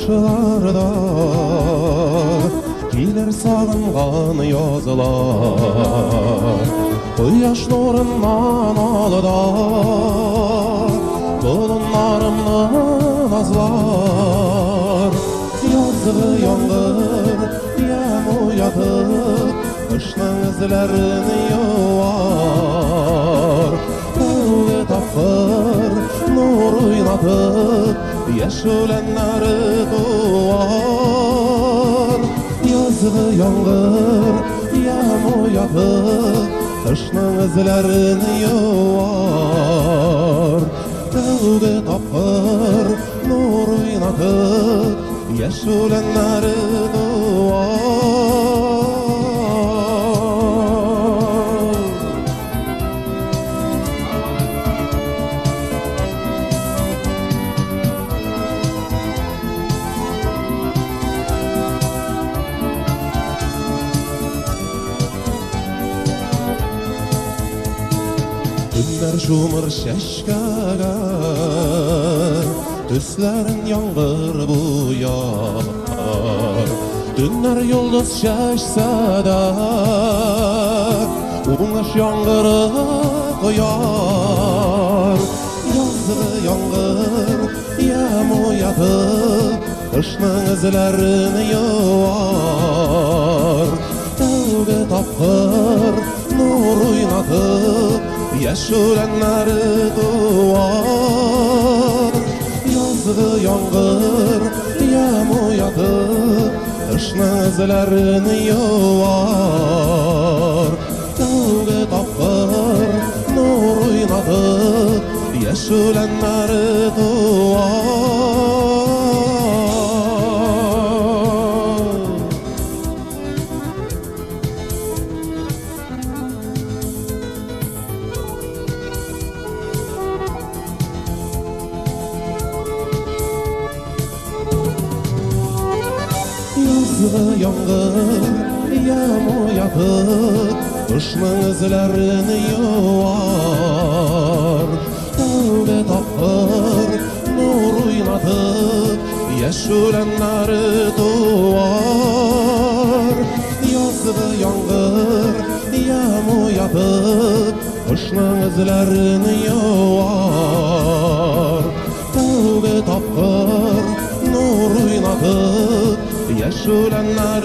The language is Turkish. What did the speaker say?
karşılarda Giler sağıngan yazılar Quyaş nurundan alıda Bulunlarımdan azlar Yazılı yağmur yem uyatıp Kışның izlerini yuvar Tövbe tapır nur oynatıp Yeşilenleri duvar Yazılı yağmur yem uyatıp Kışның izlerini yuvar Tövbe tapır nur oynatıp Yeşilenleri duvar Günler şumur şeşkaga Tüslerin yağmur buyar Dünler yıldız şeşse de Uğuş yağmuru koyar Yazılı yağmur yem uyatıp Kışның izlerini yuvar Tövbe tapır nur oynatıp Yeşilenleri duvar Yazılı yağmur yem uyatıp Kışның izlerini yuvar Tövbe tapır nur oynatıp Yeşilenleri duvar Yazılı yağmur yem uyatıp Kışның izlerini yuvar Tövbe tapır nur oynatıp Yeşilenleri duvar Yazılı yağmur yem uyatıp Kışның izlerini yuvar Tövbe tapır nur oynatıp Yeşilenleri